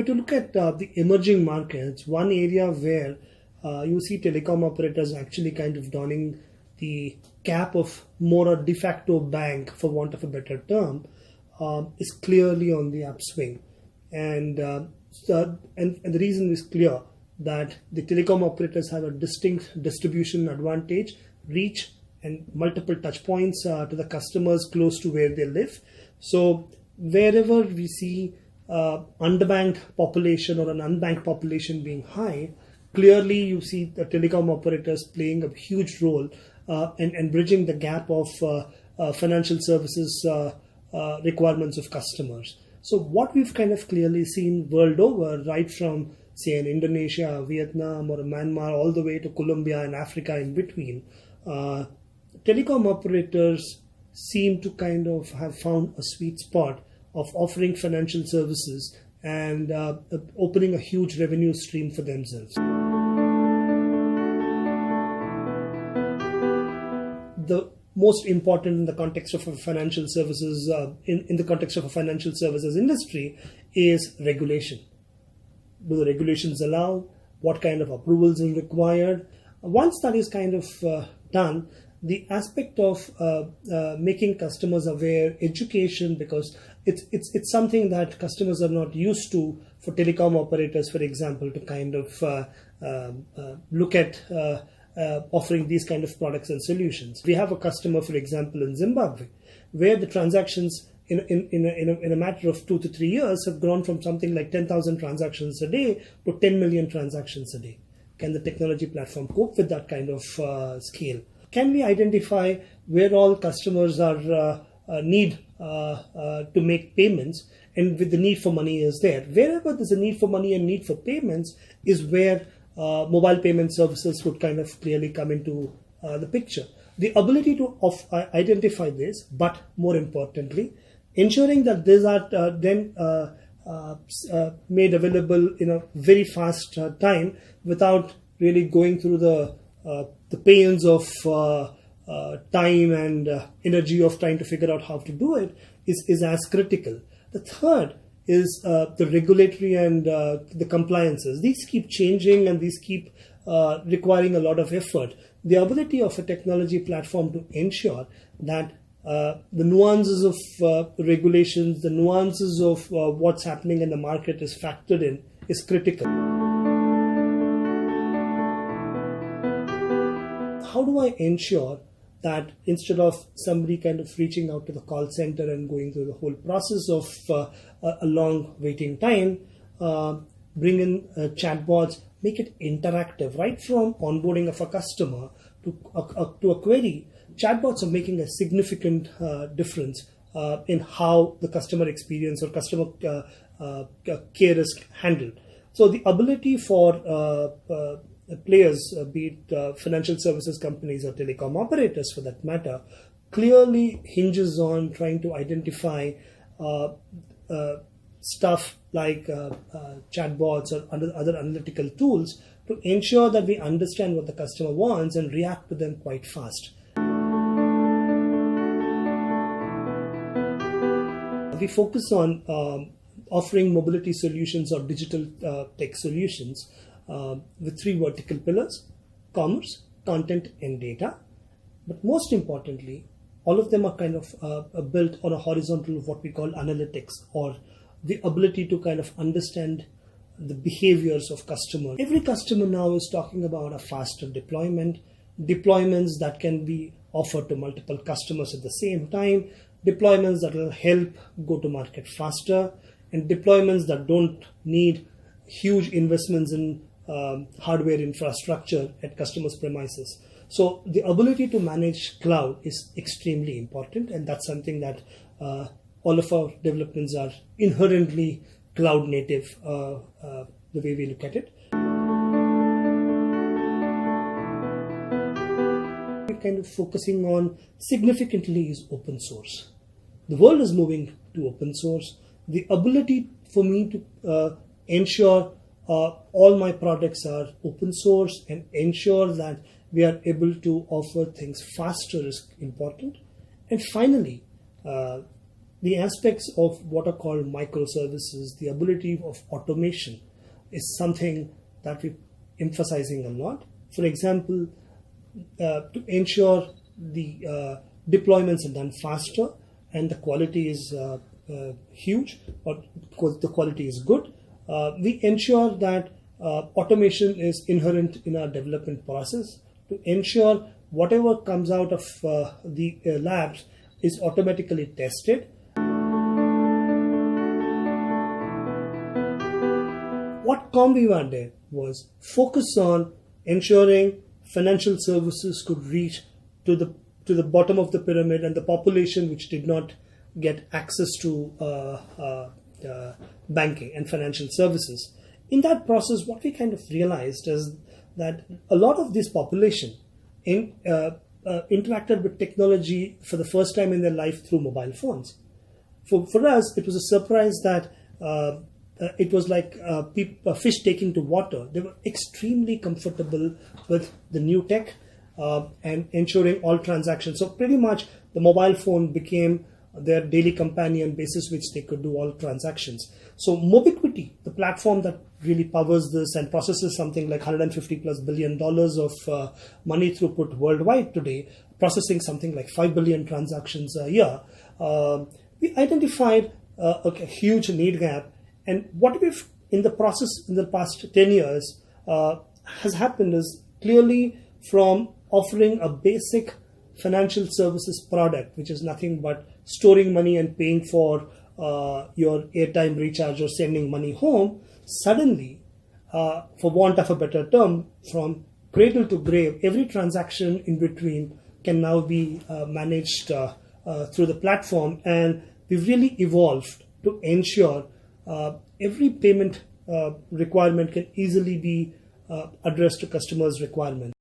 were to look at the emerging markets, one area where you see telecom operators actually kind of donning the cap of more a de facto bank, for want of a better term, is clearly on the upswing. And the reason is clear, that the telecom operators have a distinct distribution advantage, reach and multiple touch points to the customers close to where they live. So wherever we see underbanked population or an unbanked population being high, clearly you see the telecom operators playing a huge role and bridging the gap of financial services requirements of customers. So what we've kind of clearly seen world over, right from say in Indonesia, Vietnam or Myanmar, all the way to Colombia and Africa in between, telecom operators seem to kind of have found a sweet spot of offering financial services and opening a huge revenue stream for themselves. The most important in the context of a financial services, in the context of a financial services industry, is regulation. Do the regulations allow? What kind of approvals are required? Once that is kind of done, the aspect of making customers aware, education, because it's something that customers are not used to for telecom operators, for example, to kind of look at offering these kind of products and solutions. We have a customer, for example, in Zimbabwe, where the transactions in a matter of 2 to 3 years have grown from something like 10,000 transactions a day to 10 million transactions a day. Can the technology platform cope with that kind of scale? Can we identify where all customers are need to make payments, and with the need for money is there? Wherever there's a need for money and need for payments is where mobile payment services would kind of clearly come into the picture. The ability to identify this, but more importantly, ensuring that these are then made available in a very fast time without really going through the pains of time and energy of trying to figure out how to do it is as critical. The third is the regulatory and the compliances. These keep changing and these keep requiring a lot of effort. The ability of a technology platform to ensure that the nuances of regulations, the nuances of what's happening in the market is factored in is critical. How do I ensure that instead of somebody kind of reaching out to the call center and going through the whole process of a long waiting time, bring in chatbots, make it interactive, right from onboarding of a customer to a query? Chatbots are making a significant difference in how the customer experience or customer care is handled. So the ability for players, be it financial services companies or telecom operators for that matter, clearly hinges on trying to identify stuff like chatbots or other analytical tools to ensure that we understand what the customer wants and react to them quite fast. We focus on offering mobility solutions or digital tech solutions with 3 vertical pillars: commerce, content, and data. But most importantly, all of them are kind of built on a horizontal of what we call analytics, or the ability to kind of understand the behaviors of customers. Every customer now is talking about a faster deployments that can be offered to multiple customers at the same time, deployments that will help go to market faster, and deployments that don't need huge investments in hardware infrastructure at customers' premises. So the ability to manage cloud is extremely important, and that's something that all of our developments are inherently cloud native, the way we look at it. We're kind of focusing on significantly is open source. The world is moving to open source. The ability for me to ensure all my products are open source and ensure that we are able to offer things faster is important. And finally, the aspects of what are called microservices, the ability of automation, is something that we're emphasizing a lot. For example, to ensure the deployments are done faster and the quality is huge, or the quality is good, we ensure that automation is inherent in our development process to ensure whatever comes out of the labs is automatically tested. What Comviva did was focus on ensuring financial services could reach to the bottom of the pyramid and the population which did not get access to banking and financial services. In that process, what we kind of realized is that a lot of this population interacted with technology for the first time in their life through mobile phones. For us, it was a surprise that it was like fish taking to water. They were extremely comfortable with the new tech and ensuring all transactions. So pretty much the mobile phone became their daily companion basis which they could do all transactions. So Mobiquity, the platform that really powers this and processes something like $150+ billion of money throughput worldwide today, processing something like 5 billion transactions a year, we identified a huge need gap. And what we've in the process in the past 10 years has happened is clearly from offering a basic financial services product, which is nothing but storing money and paying for your airtime recharge or sending money home, suddenly, for want of a better term, from cradle to grave, every transaction in between can now be managed through the platform. And we've really evolved to ensure every payment requirement can easily be addressed to customers' requirements.